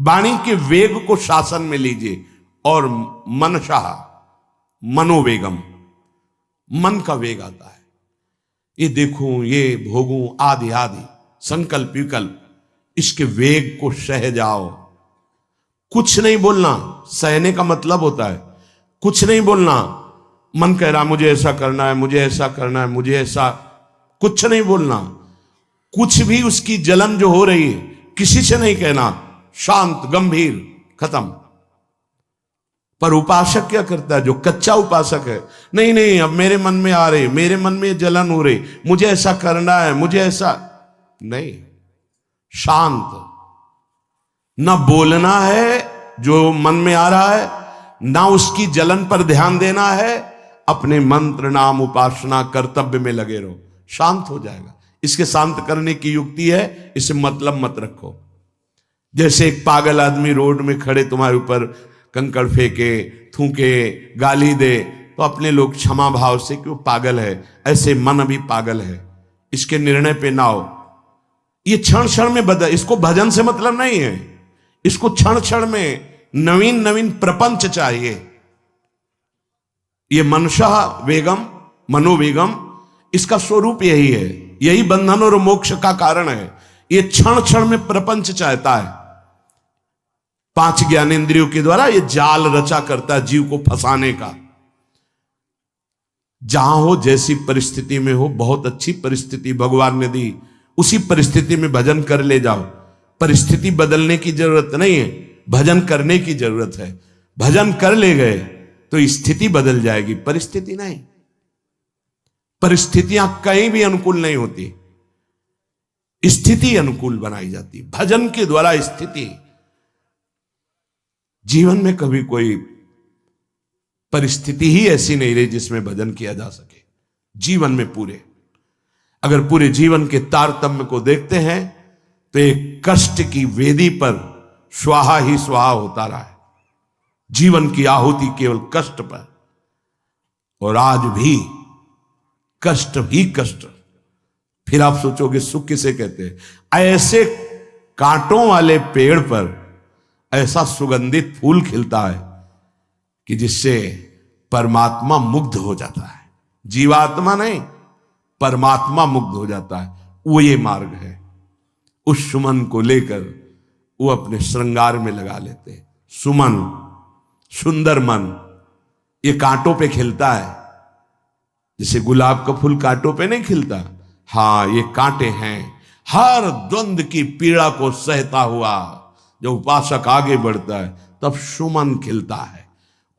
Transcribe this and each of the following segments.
वाणी के वेग को शासन में लीजिए। और मनशाह, मनोवेगम, मन का वेग आता है। ये देखूं, ये भोगूं, आदि आदि संकल्प विकल्प, इसके वेग को सह जाओ। कुछ नहीं बोलना, सहने का मतलब होता है कुछ नहीं बोलना। मन कह रहा मुझे ऐसा करना है, मुझे ऐसा करना है, मुझे ऐसा, कुछ नहीं बोलना। कुछ भी उसकी जलन जो हो रही है किसी से नहीं कहना, शांत गंभीर, खत्म। पर उपासक क्या करता है, जो कच्चा उपासक है, नहीं नहीं अब मेरे मन में आ रही, मेरे मन में जलन हो रही, मुझे ऐसा करना है, मुझे ऐसा नहीं। शांत, ना बोलना है जो मन में आ रहा है, ना उसकी जलन पर ध्यान देना है, अपने मंत्र नाम उपासना कर्तव्य में लगे रहो, शांत हो जाएगा। इसके शांत करने की युक्ति है, इसे मतलब मत रखो। जैसे एक पागल आदमी रोड में खड़े तुम्हारे ऊपर कंकड़ फेंके, थूके, गाली दे, तो अपने लोग क्षमा भाव से कि वो पागल है, ऐसे मन भी पागल है, इसके निर्णय पे ना हो। ये क्षण क्षण में बदल, इसको भजन से मतलब नहीं है, इसको क्षण क्षण में नवीन नवीन प्रपंच चाहिए। ये मनशा वेगम, मनोवेगम, इसका स्वरूप यही है, यही बंधन और मोक्ष का कारण है। ये क्षण क्षण में प्रपंच चाहता है। 5 ज्ञानेंद्रियों के द्वारा ये जाल रचा करता है जीव को फंसाने का। जहां हो, जैसी परिस्थिति में हो, बहुत अच्छी परिस्थिति भगवान ने दी, उसी परिस्थिति में भजन कर ले जाओ। परिस्थिति बदलने की जरूरत नहीं है, भजन करने की जरूरत है। भजन कर ले गए तो स्थिति बदल जाएगी, परिस्थिति नहीं। परिस्थितियां कहीं भी अनुकूल नहीं होती, स्थिति अनुकूल बनाई जाती। भजन के द्वारा स्थिति, जीवन में कभी कोई परिस्थिति ही ऐसी नहीं रही जिसमें भजन किया जा सके। जीवन में पूरे, अगर पूरे जीवन के तारतम्य को देखते हैं तो एक कष्ट की वेदी पर स्वाहा ही स्वाहा होता रहा है। जीवन की आहुति केवल कष्ट पर, और आज भी कष्ट ही कष्ट। फिर आप सोचोगे सुख किसे कहते हैं? ऐसे कांटों वाले पेड़ पर ऐसा सुगंधित फूल खिलता है कि जिससे परमात्मा मुग्ध हो जाता है। जीवात्मा नहीं, परमात्मा मुग्ध हो जाता है। वो ये मार्ग है। उस सुमन को लेकर वो अपने श्रृंगार में लगा लेते हैं। सुमन, सुंदर मन, ये कांटों पे खिलता है। जैसे गुलाब का फूल कांटों पे नहीं खिलता, हाँ ये कांटे हैं। हर द्वंद की पीड़ा को सहता हुआ जब उपासक आगे बढ़ता है तब सुमन खिलता है।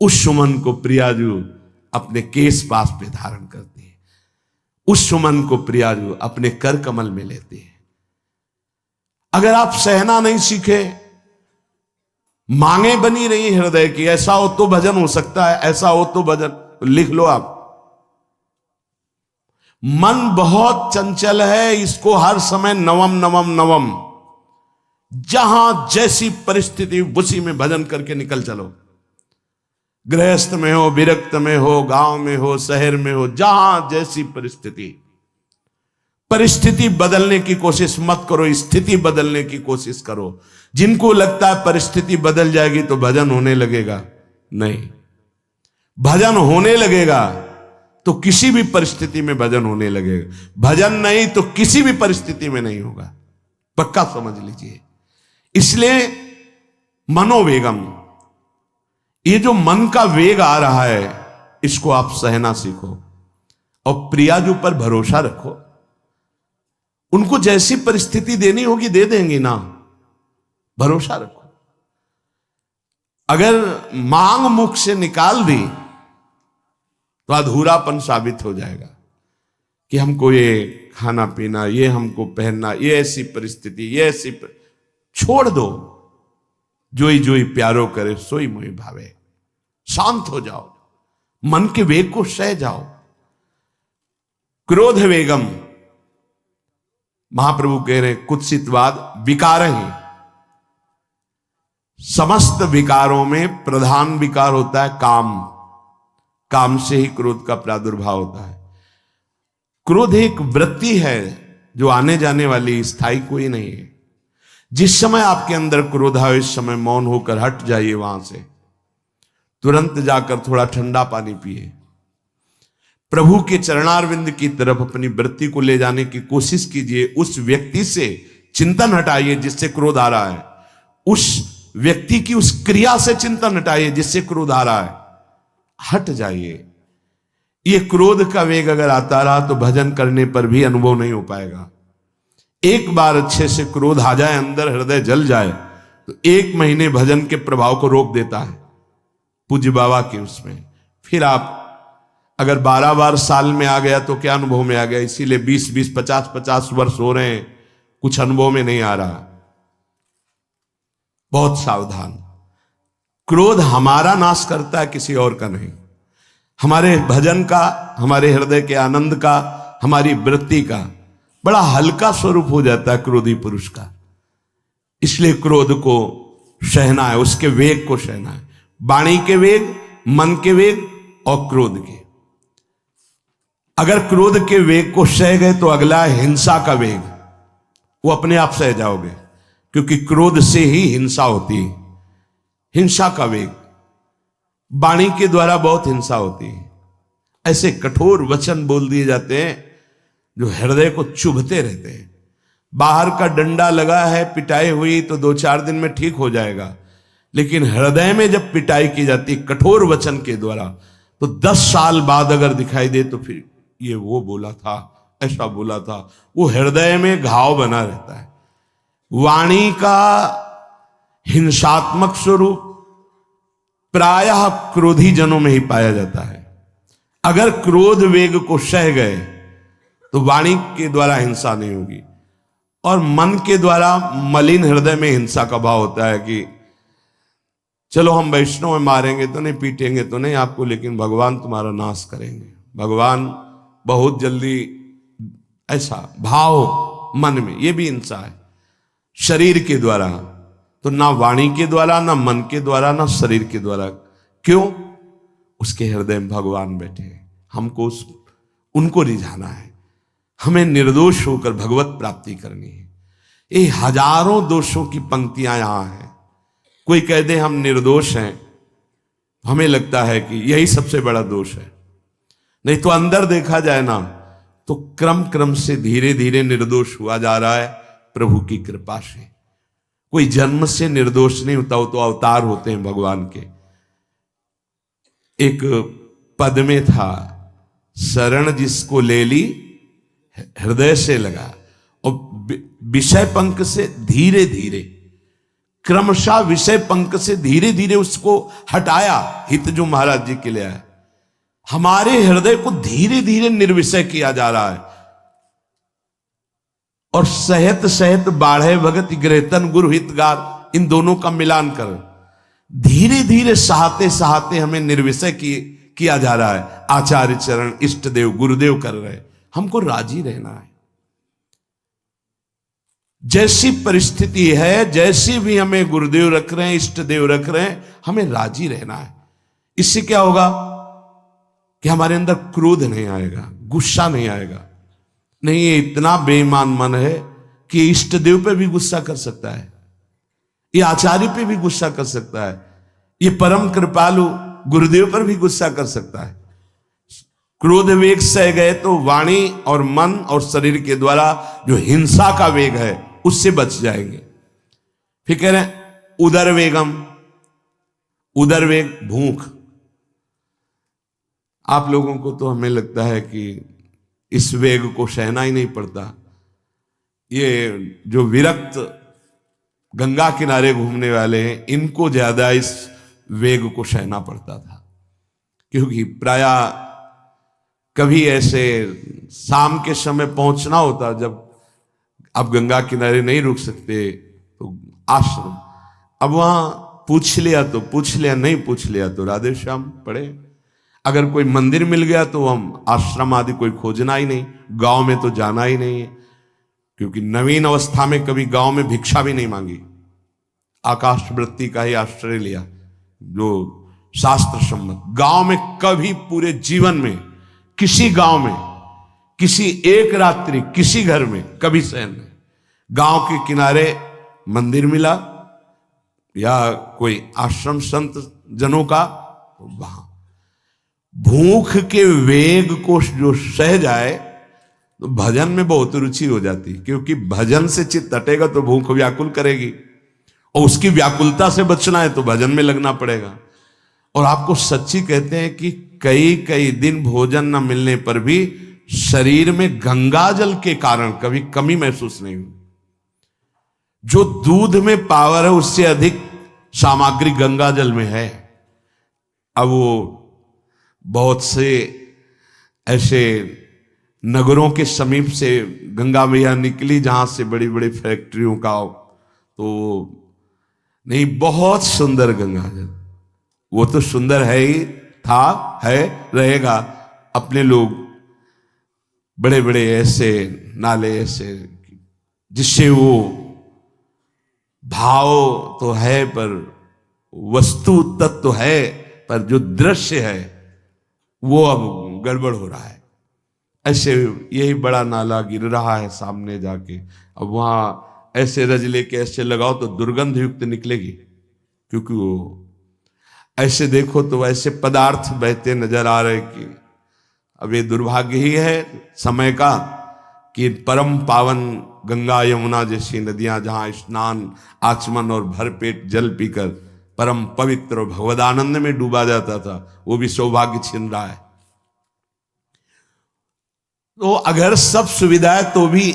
उस सुमन को प्रियाजू अपने केश पास पे धारण करती है। उस सुमन को प्रियाजू अपने कर कमल में लेती है। अगर आप सहना नहीं सीखे, मांगे बनी रही हृदय की, ऐसा हो तो भजन हो सकता है, ऐसा हो तो भजन, लिख लो आप। मन बहुत चंचल है, इसको हर समय नवम नवम नवम, जहां जैसी परिस्थिति उसी में भजन करके निकल चलो। गृहस्थ में हो, विरक्त में हो, गांव में हो, शहर में हो, जहां जैसी परिस्थिति, परिस्थिति बदलने की कोशिश मत करो, स्थिति बदलने की कोशिश करो। जिनको लगता है परिस्थिति बदल जाएगी तो भजन होने लगेगा, नहीं। भजन होने लगेगा तो किसी भी परिस्थिति में भजन होने लगेगा। भजन नहीं तो किसी भी परिस्थिति में नहीं होगा, पक्का समझ लीजिए। इसलिए मनोवेगम, ये जो मन का वेग आ रहा है, इसको आप सहना सीखो और प्रियाजू पर भरोसा रखो। उनको जैसी परिस्थिति देनी होगी दे देंगी ना, भरोसा रखो। अगर मांग मुख से निकाल दी तो अधूरापन साबित हो जाएगा कि हमको ये खाना पीना, ये हमको पहनना, ये ऐसी परिस्थिति, ये ऐसी छोड़ दो। जोई जोई प्यारो करे सोई मोहि भावे। शांत हो जाओ, मन के वेग को सह जाओ। क्रोध वेगम, महाप्रभु कह रहे कुत्सितवाद विकार ही। समस्त विकारों में प्रधान विकार होता है काम। काम से ही क्रोध का प्रादुर्भाव होता है। क्रोध एक वृत्ति है जो आने जाने वाली, स्थायी कोई नहीं है। जिस समय आपके अंदर क्रोध आए इस समय मौन होकर हट जाइए वहां से, तुरंत जाकर थोड़ा ठंडा पानी पिए, प्रभु के चरणारविंद की तरफ अपनी वृत्ति को ले जाने की कोशिश कीजिए। उस व्यक्ति से चिंतन हटाइए जिससे क्रोध आ रहा है, उस व्यक्ति की उस क्रिया से चिंतन हटाइए जिससे क्रोध आ रहा है, हट जाइए। ये क्रोध का वेग अगर आता रहा तो भजन करने पर भी अनुभव नहीं हो पाएगा। एक बार अच्छे से क्रोध आ जाए, अंदर हृदय जल जाए, तो 1 महीने भजन के प्रभाव को रोक देता है पूज्य बाबा के उसमें। फिर आप अगर 12 बार साल में आ गया तो क्या अनुभव में आ गया। इसीलिए 20-20, 50-50 वर्ष हो रहे हैं, कुछ अनुभव में नहीं आ रहा। बहुत सावधान। क्रोध हमारा नाश करता है, किसी और का नहीं। हमारे भजन का, हमारे हृदय के आनंद का, हमारी वृत्ति का बड़ा हल्का स्वरूप हो जाता है क्रोधी पुरुष का। इसलिए क्रोध को सहना है, उसके वेग को सहना है। वाणी के वेग, मन के वेग और क्रोध के। अगर क्रोध के वेग को सह गए तो अगला है हिंसा का वेग। वो अपने आप सह जाओगे, क्योंकि क्रोध से ही हिंसा होती है। हिंसा का वेग, वाणी के द्वारा बहुत हिंसा होती है। ऐसे कठोर वचन बोल दिए जाते हैं जो हृदय को चुभते रहते हैं। बाहर का डंडा लगा है, पिटाई हुई तो 2-4 दिन में ठीक हो जाएगा, लेकिन हृदय में जब पिटाई की जाती है कठोर वचन के द्वारा, तो 10 साल बाद अगर दिखाई दे तो फिर ये वो बोला था, ऐसा बोला था, वो हृदय में घाव बना रहता है। वाणी का हिंसात्मक स्वरूप प्रायः क्रोधी जनों में ही पाया जाता है। अगर क्रोध वेग को सह गए तो वाणी के द्वारा हिंसा नहीं होगी, और मन के द्वारा मलिन हृदय में हिंसा का भाव होता है कि चलो हम वैष्णव में मारेंगे तो नहीं, पीटेंगे तो नहीं आपको, लेकिन भगवान तुम्हारा नाश करेंगे, भगवान बहुत जल्दी, ऐसा भाव मन में, ये भी हिंसा है। शरीर के द्वारा तो ना वाणी के द्वारा, ना मन के द्वारा, ना शरीर के द्वारा। क्यों? उसके हृदय में भगवान बैठे हैं, हमको उनको रिझाना है, हमें निर्दोष होकर भगवत प्राप्ति करनी है। ये हजारों दोषों की पंक्तियां यहां हैं। कोई कह दे हम निर्दोष हैं, हमें लगता है कि यही सबसे बड़ा दोष है। नहीं तो अंदर देखा जाए ना तो क्रम क्रम से धीरे धीरे निर्दोष हुआ जा रहा है प्रभु की कृपा से। कोई जन्म से निर्दोष नहीं होता, वो तो अवतार होते हैं भगवान के। एक पद में था, शरण जिसको ले ली हृदय से लगा, और विषय पंख से धीरे धीरे, क्रमशः विषय पंख से धीरे धीरे उसको हटाया। हित जो महाराज जी के लिए आया, हमारे हृदय को धीरे धीरे निर्विषय किया जा रहा है। और सहत सहत बाढ़े भगत ग्रहतन गुरु हितगार, इन दोनों का मिलान कर धीरे धीरे सहाते सहाते हमें निर्विषय किया जा रहा है। आचार्य चरण, इष्ट देव, गुरुदेव कर रहे, हमको राजी रहना है। जैसी परिस्थिति है, जैसी भी हमें गुरुदेव रख रहे हैं, इष्ट देव रख रहे हैं, हमें राजी रहना है। इससे क्या होगा कि हमारे अंदर क्रोध नहीं आएगा, गुस्सा नहीं आएगा। नहीं, ये इतना बेईमान मन है कि इष्ट देव पे भी गुस्सा कर सकता है, ये आचार्य पे भी गुस्सा कर सकता है, ये परम कृपालु गुरुदेव पर भी गुस्सा कर सकता है। क्रोध वेग सह गए तो वाणी और मन और शरीर के द्वारा जो हिंसा का वेग है उससे बच जाएंगे। फिर कह रहे हैं उदर वेगम, उदर वेग भूख। आप लोगों को तो हमें लगता है कि इस वेग को सहना ही नहीं पड़ता। ये जो विरक्त गंगा किनारे घूमने वाले हैं, इनको ज्यादा इस वेग को सहना पड़ता था, क्योंकि प्रायः कभी ऐसे शाम के समय पहुंचना होता, जब आप गंगा किनारे नहीं रुक सकते तो आश्रम, अब वहां पूछ लिया तो पूछ लिया, नहीं पूछ लिया तो राधे श्याम पढ़े। अगर कोई मंदिर मिल गया तो हम आश्रम आदि कोई खोजना ही नहीं, गांव में तो जाना ही नहीं है, क्योंकि नवीन अवस्था में कभी गांव में भिक्षा भी नहीं मांगी, आकाश वृत्ति का ही आश्रय लिया जो शास्त्र सम्मत। गांव में कभी पूरे जीवन में किसी गांव में किसी एक रात्रि किसी घर में कभी शयन नहीं। गांव के किनारे मंदिर मिला या कोई आश्रम संत जनों का, तो वहां भूख के वेग को जो सह जाए तो भजन में बहुत रुचि हो जाती, क्योंकि भजन से चित्त हटेगा तो भूख व्याकुल करेगी, और उसकी व्याकुलता से बचना है तो भजन में लगना पड़ेगा। और आपको सच्ची कहते हैं कि कई कई दिन भोजन न मिलने पर भी शरीर में गंगा जल के कारण कभी कमी महसूस नहीं हुई। जो दूध में पावर है उससे अधिक सामग्री गंगा जल में है। अब वो बहुत से ऐसे नगरों के समीप से गंगा मैया निकली जहां से बड़ी बड़ी फैक्ट्रियों का, तो नहीं, बहुत सुंदर गंगा जल, वो तो सुंदर है ही, था, है, रहेगा। अपने लोग बड़े बड़े ऐसे नाले ऐसे जिससे वो भाव तो है पर वस्तु तत्व तो है, पर जो दृश्य है वो अब गड़बड़ हो रहा है। ऐसे यही बड़ा नाला गिर रहा है सामने जाके, अब वहां ऐसे रज लेके ऐसे लगाओ तो दुर्गंध युक्त निकलेगी, क्योंकि वो ऐसे देखो तो ऐसे पदार्थ बहते नजर आ रहे कि अब ये दुर्भाग्य ही है समय का कि परम पावन गंगा यमुना जैसी नदियां जहां स्नान आचमन और भरपेट जल पीकर परम पवित्र और भगवदानंद में डूबा जाता था, वो भी सौभाग्य छिन रहा है। तो अगर सब सुविधा है तो भी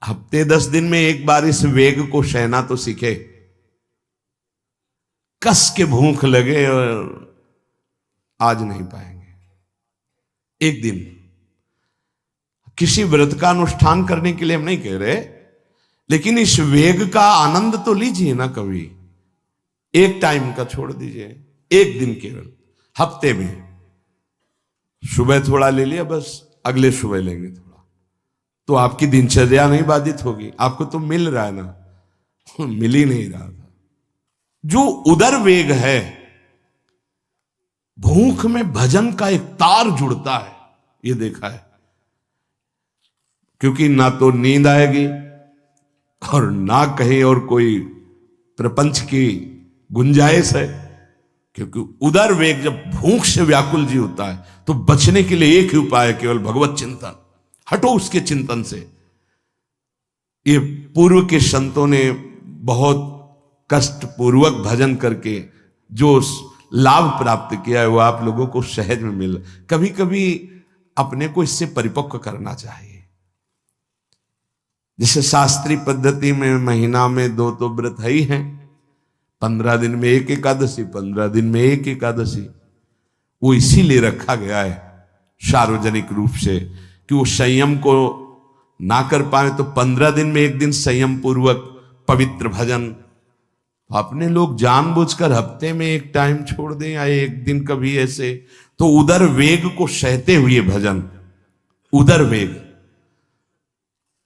हफ्ते 10 दिन में एक बार इस वेग को सहना तो सीखे। कस के भूख लगे और आज नहीं पाएंगे। एक दिन किसी व्रत का अनुष्ठान करने के लिए हम नहीं कह रहे, लेकिन इस वेग का आनंद तो लीजिए ना कभी। एक टाइम का छोड़ दीजिए, एक दिन केवल हफ्ते में सुबह थोड़ा ले लिया, बस अगले सुबह लेंगे थोड़ा, तो आपकी दिनचर्या नहीं बाधित होगी। आपको तो मिल रहा है ना, मिल ही नहीं रहा था। जो उदर वेग है, भूख में भजन का एक तार जुड़ता है, ये देखा है। क्योंकि ना तो नींद आएगी और ना कहीं और कोई प्रपंच की गुंजाइश है, क्योंकि उदर वेग जब भूख से व्याकुल जी होता है तो बचने के लिए एक ही उपाय है, केवल भगवत चिंतन। हटो उसके चिंतन से। ये पूर्व के संतों ने बहुत कष्ट पूर्वक भजन करके जो लाभ प्राप्त किया है वो आप लोगों को सहज में मिल। कभी कभी अपने को इससे परिपक्व करना चाहिए। जैसे शास्त्रीय पद्धति में महीना में 2 तो व्रत है ही हैं, 15 दिन में एक एकादशी, 15 दिन में एक एकादशी। वो इसीलिए रखा गया है सार्वजनिक रूप से कि वो संयम को ना कर पाए तो 15 दिन में एक दिन संयम पूर्वक पवित्र भजन। अपने लोग जानबूझकर हफ्ते में एक टाइम छोड़ दें या एक दिन कभी ऐसे, तो उदर वेग को सहते हुए भजन। उदर वेग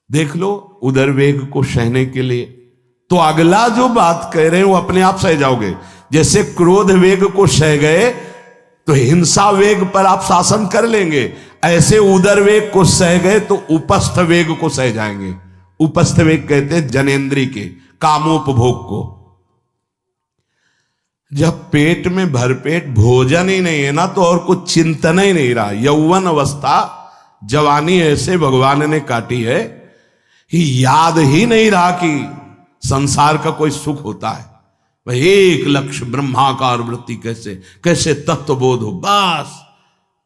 देख लो, उदर वेग को सहने के लिए तो अगला जो बात कह रहे हैं वो अपने आप सह जाओगे। जैसे क्रोध वेग को सह गए तो हिंसा वेग पर आप शासन कर लेंगे, ऐसे उदर वेग को सह गए तो उपस्थ वेग को सह जाएंगे। उपस्थ वेग कहते हैं जनेन्द्री के कामोपभोग को। जब पेट में भरपेट भोजन ही नहीं है ना तो और कुछ चिंतन ही नहीं रहा। यौवन अवस्था जवानी ऐसे भगवान ने काटी है कि याद ही नहीं रहा कि संसार का कोई सुख होता है। वह एक लक्ष्य ब्रह्माकार वृत्ति कैसे कैसे तत्वबोध हो, बस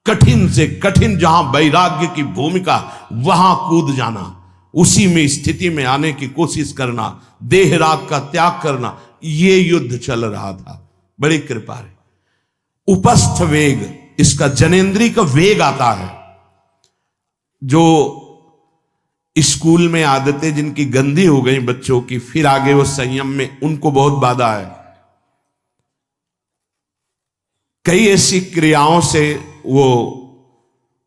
कठिन से कठिन जहां वैराग्य की भूमिका वहां कूद जाना, उसी में स्थिति में आने की कोशिश करना, देह राग का त्याग करना, ये युद्ध चल रहा था। बड़ी कृपा है। उपस्थ वेग, इसका जनेन्द्री का वेग आता है। जो स्कूल में आदतें जिनकी गंदी हो गई बच्चों की, फिर आगे वो संयम में, उनको बहुत बाधा है। कई ऐसी क्रियाओं से वो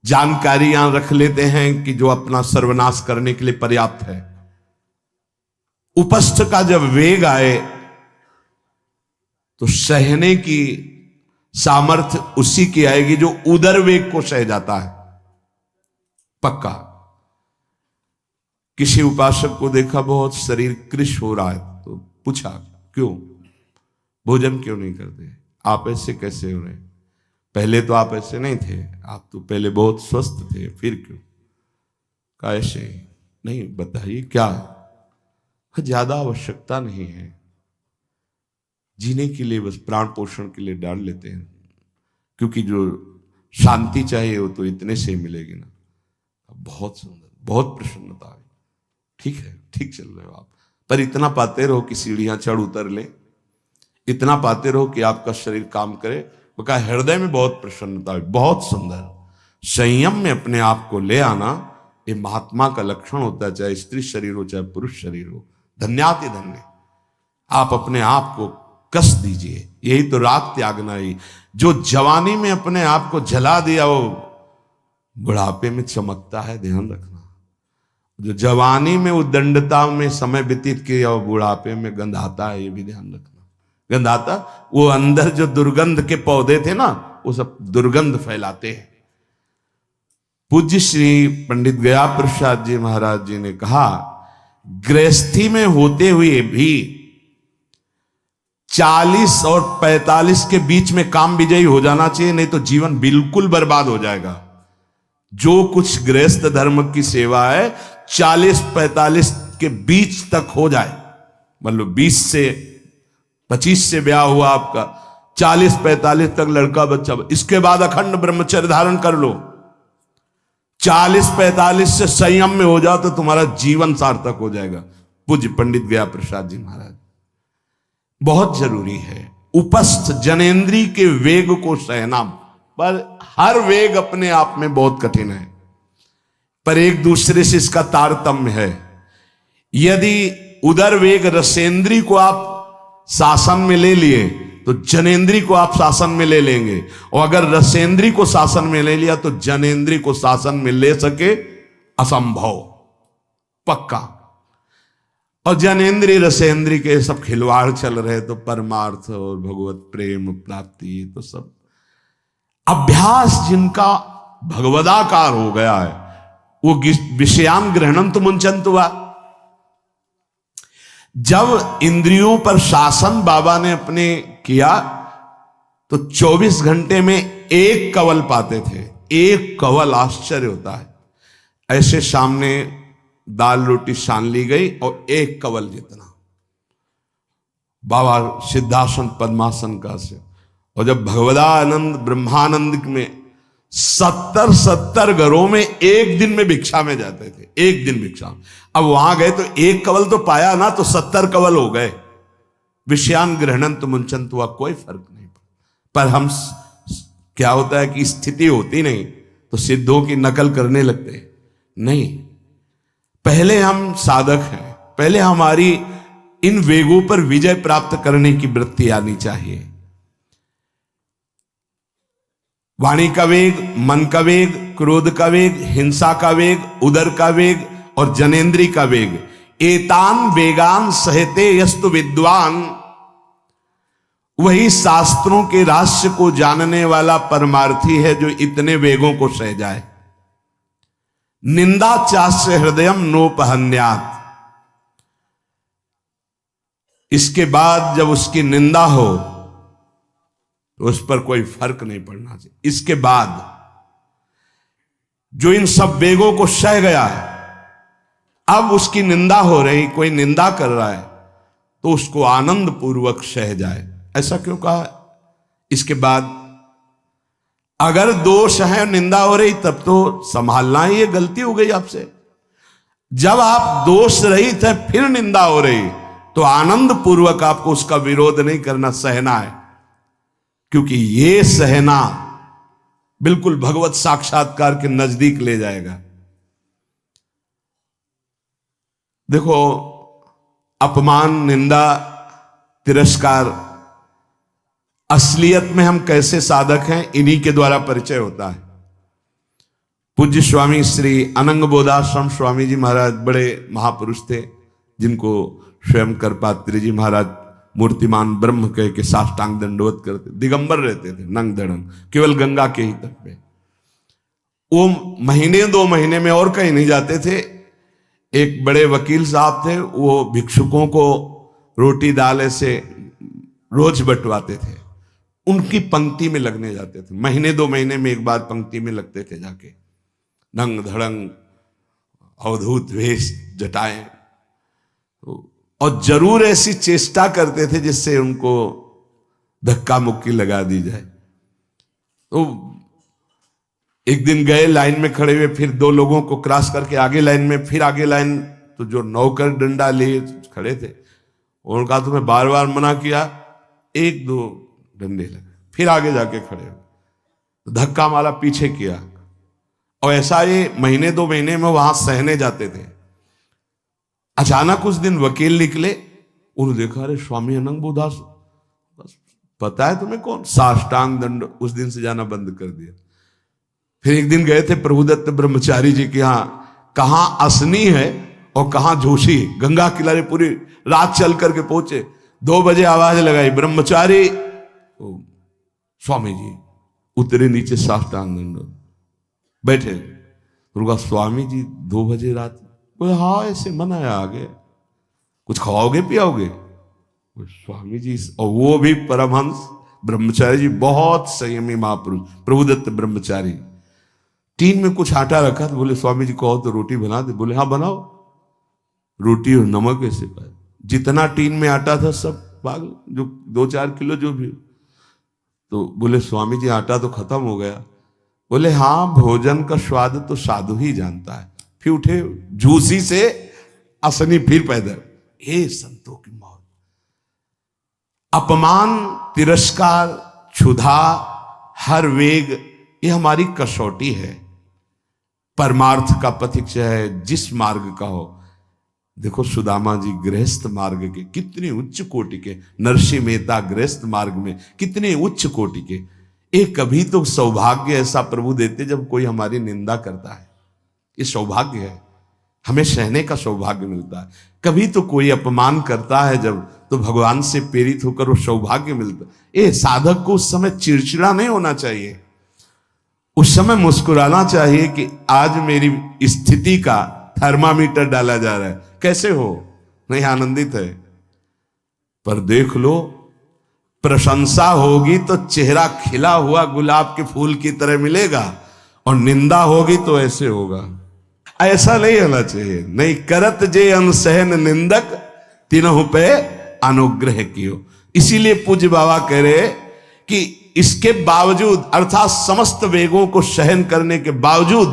जानकारियां रख लेते हैं कि जो अपना सर्वनाश करने के लिए पर्याप्त है। उपस्थ का जब वेग आए तो सहने की सामर्थ्य उसी की आएगी जो उदर वेग को सह जाता है, पक्का। किसी उपासक को देखा बहुत शरीर कृश हो रहा है, तो पूछा क्यों, भोजन क्यों नहीं करते, आप ऐसे कैसे हो रहे, पहले तो आप ऐसे नहीं थे, आप तो पहले बहुत स्वस्थ थे, फिर क्यों, कहा ऐसे नहीं, बताइए क्या, ज्यादा आवश्यकता नहीं है, जीने के लिए बस प्राण पोषण के लिए डाल लेते हैं, क्योंकि जो शांति चाहिए वो तो इतने से ही मिलेगी ना। बहुत सुंदर, बहुत प्रसन्नता है, ठीक है, ठीक चल रहे हो आप, पर इतना पाते रहो कि सीढ़ियां चढ़ उतर ले, इतना पाते रहो कि आपका शरीर काम करे। वो कहा हृदय में बहुत प्रसन्नता है, बहुत सुंदर, संयम में अपने आप को ले आना ये महात्मा का लक्षण होता है, चाहे स्त्री शरीर हो चाहे पुरुष शरीर हो। धन्याति धन्य, आप अपने आप को कस दीजिए, यही तो राग त्यागना ही। जो जवानी में अपने आप को जला दिया वो बुढ़ापे में चमकता है, ध्यान रखना। जो जवानी में उद्दंडता में समय व्यतीत किया वो बुढ़ापे में गंधाता है, ये भी ध्यान रखना। गंधाता वो अंदर जो दुर्गंध के पौधे थे ना, वो सब दुर्गंध फैलाते हैं। पूज्य श्री पंडित गया प्रसाद जी महाराज जी ने कहा, गृहस्थी में होते हुए भी 40 और 45 के बीच में काम विजयी हो जाना चाहिए, नहीं तो जीवन बिल्कुल बर्बाद हो जाएगा। जो कुछ गृहस्थ धर्म की सेवा है 40-45 के बीच तक हो जाए, मतलब 20 से 25 से ब्याह हुआ आपका, 40-45 तक लड़का बच्चा, इसके बाद अखंड ब्रह्मचर्य धारण कर लो। 40-45 से संयम में हो जाओ तो तुम्हारा जीवन सार्थक हो जाएगा। पूज्य पंडित गया प्रसाद जी महाराज, बहुत जरूरी है उपस्थ जनेन्द्री के वेग को सहना, पर हर वेग अपने आप में बहुत कठिन है, पर एक दूसरे से इसका तारतम्य है। यदि उदर वेग रसेंद्री को आप शासन में ले लिए तो जनेन्द्री को आप शासन में ले लेंगे, और अगर रसेंद्री को शासन में ले लिया तो जनेन्द्री को शासन में ले सके असंभव, पक्का। और जनेन्द्री रसेंद्री के सब खिलवाड़ चल रहे, तो परमार्थ और भगवत प्रेम प्राप्ति तो सब अभ्यास जिनका भगवदाकार हो गया है, वो विषयान ग्रहणम तो मुंचंत हुआ। जब इंद्रियों पर शासन बाबा ने अपने किया तो 24 घंटे में एक कवल पाते थे, एक कवल, आश्चर्य होता है। ऐसे सामने दाल रोटी सान ली गई और एक कवल जितना, बाबा सिद्धासन पद्मासन का से। और जब भगवदानंद ब्रह्मानंद में 70 घरों में एक दिन में भिक्षा में जाते थे, एक दिन भिक्षा। अब वहां गए तो एक कवल तो पाया ना, तो 70 कवल हो गए। विषयान ग्रहणंत मुंचंत हुआ, कोई फर्क नहीं पर हम क्या होता है कि स्थिति होती नहीं तो सिद्धों की नकल करने लगते नहीं। पहले हम साधक हैं, पहले हमारी इन वेगों पर विजय प्राप्त करने की वृत्ति आनी चाहिए। वाणी का वेग, मन का वेग, क्रोध का वेग, हिंसा का वेग, उदर का वेग और जनेन्द्री का वेग, एतान वेगान सहते यस्तु विद्वान, वही शास्त्रों के रहस्य को जानने वाला परमार्थी है जो इतने वेगों को सह जाए। निंदा चास्य हृदयम नोपहन्यात, इसके बाद जब उसकी निंदा हो तो उस पर कोई फर्क नहीं पड़ना चाहिए। इसके बाद जो इन सब वेगों को सह गया है, अब उसकी निंदा हो रही, कोई निंदा कर रहा है तो उसको आनंद पूर्वक सह जाए। ऐसा क्यों कहा? इसके बाद अगर दोष है, निंदा हो रही, तब तो संभालना ही, ये गलती हो गई आपसे। जब आप दोष रहित है फिर निंदा हो रही तो आनंद पूर्वक आपको उसका विरोध नहीं करना, सहना है, क्योंकि ये सहना बिल्कुल भगवत साक्षात्कार के नजदीक ले जाएगा। देखो, अपमान, निंदा, तिरस्कार, असलियत में हम कैसे साधक हैं इन्हीं के द्वारा परिचय होता है। पूज्य स्वामी श्री अनंग बोधाश्रम स्वामी जी महाराज बड़े महापुरुष थे, जिनको स्वयं करपात्री जी महाराज मूर्तिमान ब्रह्म कह के साष्टांग दंडवत करते, दिगंबर रहते थे, नंग दड़ंग, केवल गंगा के ही तट पे। वो महीने 2 महीने में और कहीं नहीं जाते थे। एक बड़े वकील साहब थे, वो भिक्षुकों को रोटी दाल से रोज बंटवाते थे। उनकी पंक्ति में लगने जाते थे, महीने 2 महीने में एक बार पंक्ति में लगते थे जाके। नंग धड़ंग अवधूत वेश जटाएं, और जरूर ऐसी चेष्टा करते थे जिससे उनको धक्का मुक्की लगा दी जाए। तो एक दिन गए, लाइन में खड़े हुए, फिर 2 लोगों को क्रॉस करके आगे लाइन में, फिर आगे लाइन, तो जो नौकर डंडा लिए खड़े थे उन्होंने कहा तुम्हें बार बार मना किया, 1-2 डंडे लगे, फिर आगे जाके खड़े हो, तो धक्का मारा, पीछे किया। और ऐसा ये महीने 2 महीने में वहां सहने जाते थे। अचानक उस दिन वकील निकले, उन्होंने देखा अरे स्वामी अनंग बोधास, पता है तुम्हें कौन, साष्टांग दंड, उस दिन से जाना बंद कर दिया। फिर एक दिन गए थे प्रभुदत्त ब्रह्मचारी जी के यहाँ, कहां असनी है और कहां जोशी, गंगा किनारे पूरी रात चल करके पहुंचे। 2 बजे आवाज लगाई, ब्रह्मचारी, स्वामी जी उतरे नीचे, साष्टांग दंड, बैठे। उनका स्वामी जी 2 बजे रात, बोले हाँ ऐसे मना है, आगे कुछ खाओगे पियाओगे? स्वामी जी, और वो भी परमहंस ब्रह्मचारी जी, बहुत संयमी महापुरुष प्रभुदत्त ब्रह्मचारी। टीन में कुछ आटा रखा था, बोले स्वामी जी कहो तो रोटी बना दे। बोले हाँ बनाओ। रोटी और नमक ऐसे पाए, जितना टीन में आटा था सब पागल, जो 2-4 किलो जो भी। तो बोले स्वामी जी आटा तो खत्म हो गया। बोले हाँ, भोजन का स्वाद तो साधु ही जानता है। फिर उठे, झूसी से असनी फिर पैदा। हे संतों की मौत, अपमान, तिरस्कार, क्षुधा, हर वेग, ये हमारी कसौटी है। परमार्थ का पथिक चाहे जिस मार्ग का हो। देखो सुदामा जी गृहस्थ मार्ग के कितने उच्च कोटि के, नरसिंह मेहता गृहस्थ मार्ग में कितने उच्च कोटि के। एक कभी तो सौभाग्य ऐसा प्रभु देते जब कोई हमारी निंदा करता है, ये सौभाग्य है, हमें सहने का सौभाग्य मिलता है। कभी तो कोई अपमान करता है जब, तो भगवान से प्रेरित होकर वो सौभाग्य मिलता है। ये साधक को उस समय चिड़चिड़ा नहीं होना चाहिए, उस समय मुस्कुराना चाहिए कि आज मेरी स्थिति का थर्मामीटर डाला जा रहा है, कैसे हो, नहीं आनंदित है। पर देख लो, प्रशंसा होगी तो चेहरा खिला हुआ गुलाब के फूल की तरह मिलेगा, और निंदा होगी तो ऐसे होगा। ऐसा नहीं होना चाहिए। नहीं करत जे अनसहन निंदक, तीनों पे अनुग्रह कियो। इसीलिए पूज्य बाबा कह रहे कि इसके बावजूद, अर्थात समस्त वेगों को सहन करने के बावजूद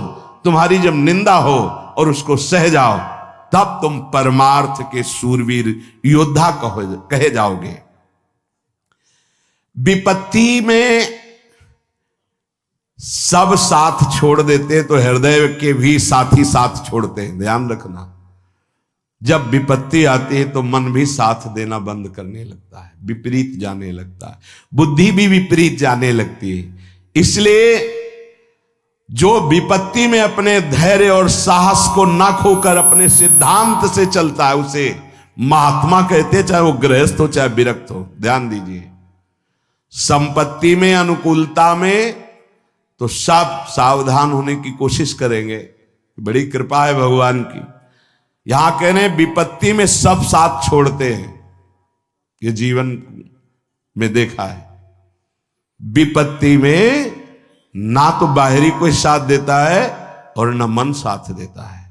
तुम्हारी जब निंदा हो और उसको सह जाओ, तब तुम परमार्थ के शूरवीर योद्धा कहे जाओगे। विपत्ति में सब साथ छोड़ देते तो हृदय के भी साथी साथ छोड़ते हैं, ध्यान रखना। जब विपत्ति आती है तो मन भी साथ देना बंद करने लगता है, विपरीत जाने लगता है, बुद्धि भी विपरीत जाने लगती है। इसलिए जो विपत्ति में अपने धैर्य और साहस को ना खोकर अपने सिद्धांत से चलता है उसे महात्मा कहते, चाहे वो गृहस्थ हो चाहे विरक्त हो। ध्यान दीजिए, संपत्ति में, अनुकूलता में तो सब सावधान होने की कोशिश करेंगे, बड़ी कृपा है भगवान की। यहां कहने विपत्ति में सब साथ छोड़ते हैं, ये जीवन में देखा है। विपत्ति में ना तो बाहरी कोई साथ देता है और ना मन साथ देता है,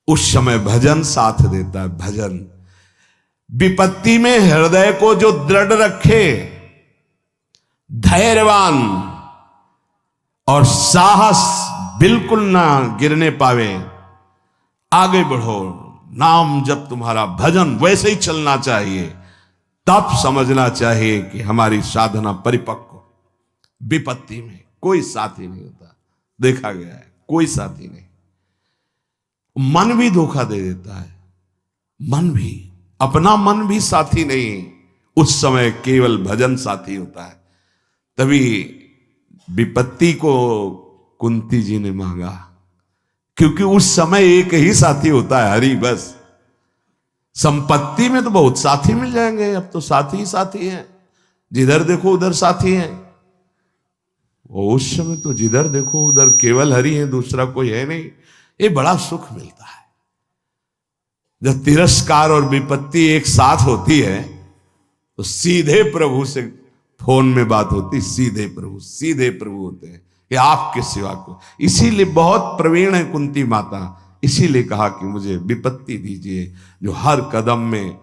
उस समय भजन साथ देता है, भजन। विपत्ति में हृदय को जो दृढ़ रखे, धैर्यवान और साहस बिल्कुल ना गिरने पावे, आगे बढ़ो, नाम जब तुम्हारा भजन वैसे ही चलना चाहिए, तब समझना चाहिए कि हमारी साधना परिपक्व। विपत्ति में कोई साथी नहीं होता, देखा गया है, कोई साथी नहीं। मन भी धोखा दे देता है, मन भी, अपना मन भी साथी नहीं, उस समय केवल भजन साथी होता है। तभी विपत्ति को कुंती जी ने मांगा, क्योंकि उस समय एक ही साथी होता है, हरि बस। संपत्ति में तो बहुत साथी मिल जाएंगे, अब तो साथी ही साथी हैं, जिधर देखो उधर साथी हैं। और उस समय तो जिधर देखो उधर केवल हरि है, दूसरा कोई है नहीं। ये बड़ा सुख मिलता है, जब तिरस्कार और विपत्ति एक साथ होती है तो सीधे प्रभु से फोन में बात होती, सीधे प्रभु होते हैं कि आपके सिवा को। इसीलिए बहुत प्रवीण है कुंती माता, इसीलिए कहा कि मुझे विपत्ति दीजिए जो हर कदम में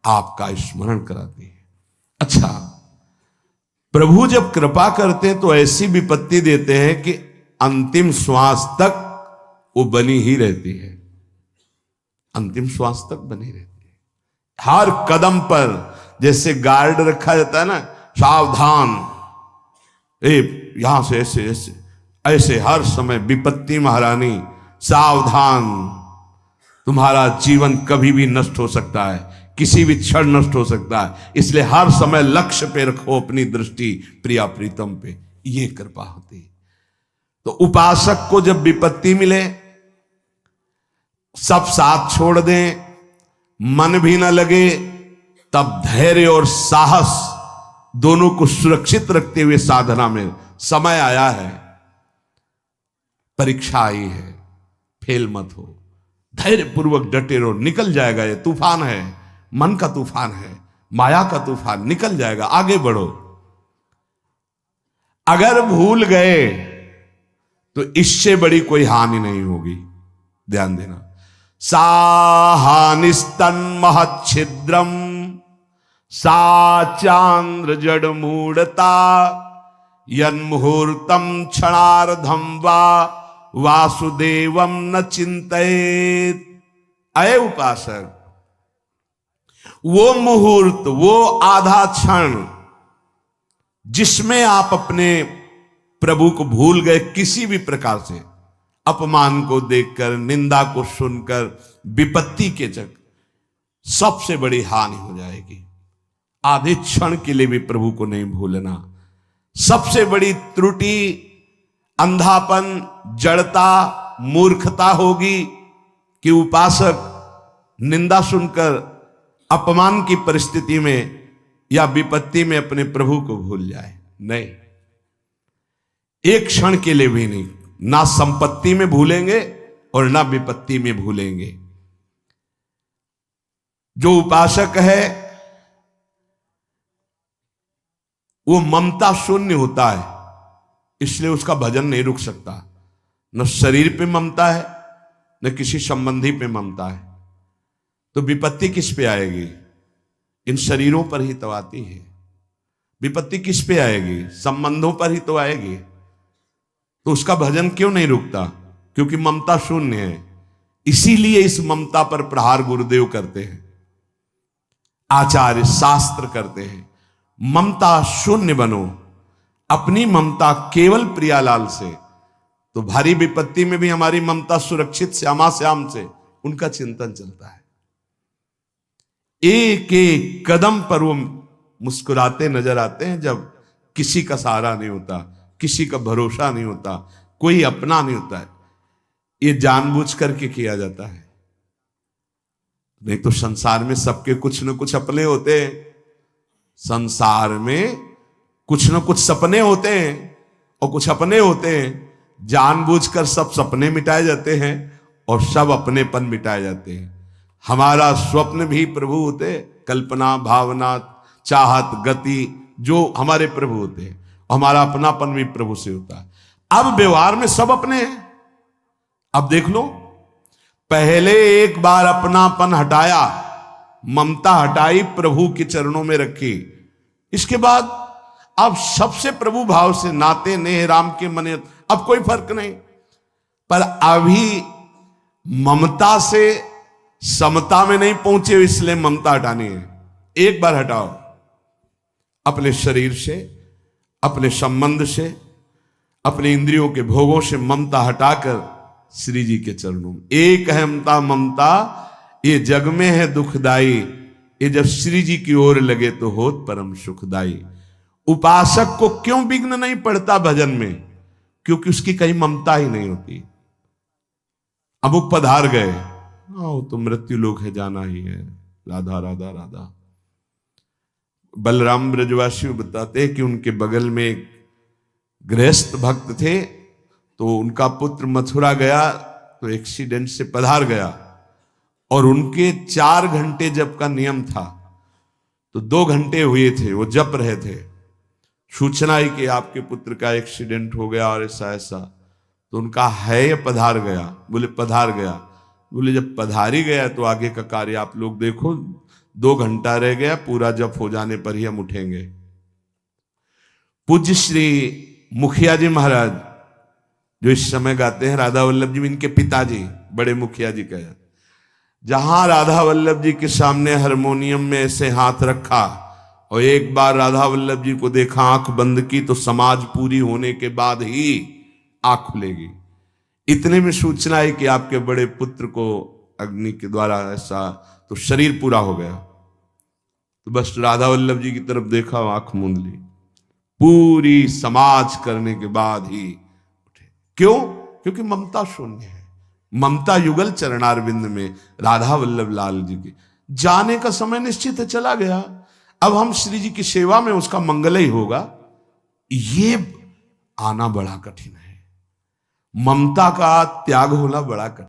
आपका स्मरण कराती है। अच्छा, प्रभु जब कृपा करते हैं तो ऐसी विपत्ति देते हैं कि अंतिम श्वास तक वो बनी ही रहती है, अंतिम श्वास तक बनी रहती है। हर कदम पर जैसे गार्ड रखा जाता है ना, सावधान, यहां से ऐसे ऐसे ऐसे हर समय विपत्ति महारानी सावधान, तुम्हारा जीवन कभी भी नष्ट हो सकता है, किसी भी क्षण नष्ट हो सकता है, इसलिए हर समय लक्ष्य पे रखो अपनी दृष्टि प्रिया प्रीतम पे। ये कृपा होती। तो उपासक को जब विपत्ति मिले सब साथ छोड़ दें, मन भी ना लगे, तब धैर्य और साहस दोनों को सुरक्षित रखते हुए साधना में समय आया है, परीक्षा आई है, फेल मत हो, धैर्य पूर्वक डटे रहो, निकल जाएगा। ये तूफान है, मन का तूफान है, माया का तूफान, निकल जाएगा, आगे बढ़ो। अगर भूल गए तो इससे बड़ी कोई हानि नहीं होगी, ध्यान देना। साहानिस्तन महच्छिद्रम सा चांद्र जड़ मूढ़ता यन्मुहूर्तम क्षणार्धम वा वासुदेवम न चिंतेत। अय उपासक, वो मुहूर्त, वो आधा क्षण जिसमें आप अपने प्रभु को भूल गए किसी भी प्रकार से, अपमान को देखकर, निंदा को सुनकर, विपत्ति के चक, सबसे बड़ी हानि हो जाएगी। आधे क्षण के लिए भी प्रभु को नहीं भूलना सबसे बड़ी त्रुटि, अंधापन, जड़ता, मूर्खता होगी कि उपासक निंदा सुनकर, अपमान की परिस्थिति में या विपत्ति में अपने प्रभु को भूल जाए। नहीं, एक क्षण के लिए भी नहीं, ना संपत्ति में भूलेंगे और ना विपत्ति में भूलेंगे। जो उपासक है वो ममता शून्य होता है, इसलिए उसका भजन नहीं रुक सकता। न शरीर पे ममता है, न किसी संबंधी पे ममता है, तो विपत्ति किस पे आएगी? इन शरीरों पर ही तो आती है। विपत्ति किस पे आएगी? संबंधों पर ही तो आएगी। तो उसका भजन क्यों नहीं रुकता? क्योंकि ममता शून्य है। इसीलिए इस ममता पर प्रहार गुरुदेव करते हैं, आचार्य शास्त्र करते हैं। ममता शून्य बनो, अपनी ममता केवल प्रियालाल से। तो भारी विपत्ति में भी हमारी ममता सुरक्षित श्यामा श्याम से, उनका चिंतन चलता है। एक एक कदम पर वो मुस्कुराते नजर आते हैं, जब किसी का सहारा नहीं होता, किसी का भरोसा नहीं होता, कोई अपना नहीं होता है। ये जानबूझ करके किया जाता है, नहीं तो संसार में सबके कुछ न कुछ अपने होते हैं। संसार में कुछ न कुछ सपने होते हैं और कुछ अपने होते हैं। जानबूझकर सब सपने मिटाए जाते हैं और सब अपनेपन मिटाए जाते हैं। हमारा स्वप्न भी प्रभु होते, कल्पना, भावना, चाहत, गति, जो हमारे प्रभु होते हैं। हमारा अपनापन भी प्रभु से होता है। अब व्यवहार में सब अपने हैं। अब देख लो, पहले एक बार अपनापन हटाया, ममता हटाई, प्रभु के चरणों में रखी। इसके बाद अब सबसे प्रभु भाव से नाते नेह राम के मने, अब कोई फर्क नहीं। पर अभी ममता से समता में नहीं पहुंचे, इसलिए ममता हटानी है। एक बार हटाओ, अपने शरीर से, अपने संबंध से, अपने इंद्रियों के भोगों से ममता हटाकर श्री जी के चरणों में। एक अहमता ममता ये जग में है दुखदाई, ये जब श्री जी की ओर लगे तो होत परम सुखदाई। उपासक को क्यों विघ्न नहीं पड़ता भजन में? क्योंकि उसकी कहीं ममता ही नहीं होती। अब वो पधार गए, वो तो मृत्यु लोक है, जाना ही है, राधा राधा राधा। बलराम ब्रजवासी बताते कि उनके बगल में एक गृहस्थ भक्त थे, तो उनका पुत्र मथुरा गया तो एक्सीडेंट से पधार गया और उनके 4 घंटे जप का नियम था, तो 2 घंटे हुए थे, वो जप रहे थे। सूचना ही कि आपके पुत्र का एक्सीडेंट हो गया और ऐसा ऐसा। तो उनका है या पधार गया? बोले पधार गया। बोले जब पधार ही गया तो आगे का कार्य आप लोग देखो, 2 घंटा रह गया, पूरा जप हो जाने पर ही हम उठेंगे। पूज्य श्री मुखिया जी महाराज जो इस समय गाते हैं, राधा वल्लभ जी इनके पिताजी, बड़े मुखिया जी कहे, जहां राधा वल्लभ जी के सामने हारमोनियम में ऐसे हाथ रखा और एक बार राधा वल्लभ जी को देखा, आंख बंद की, तो समाज पूरी होने के बाद ही आंख खुलेगी। इतने में सूचना है कि आपके बड़े पुत्र को अग्नि के द्वारा ऐसा, तो शरीर पूरा हो गया। तो बस राधा वल्लभ जी की तरफ देखा, आंख मूंद ली। पूरी समाज करने के बाद ही उठे। क्यों? क्योंकि ममता शून्य है। ममता युगल चरणारविंद में राधा वल्लभ लाल जी के जाने का समय निश्चित है, चला गया। अब हम श्री जी की सेवा में उसका मंगल ही होगा, ये आना बड़ा कठिन है। ममता का त्याग होना बड़ा कठिन।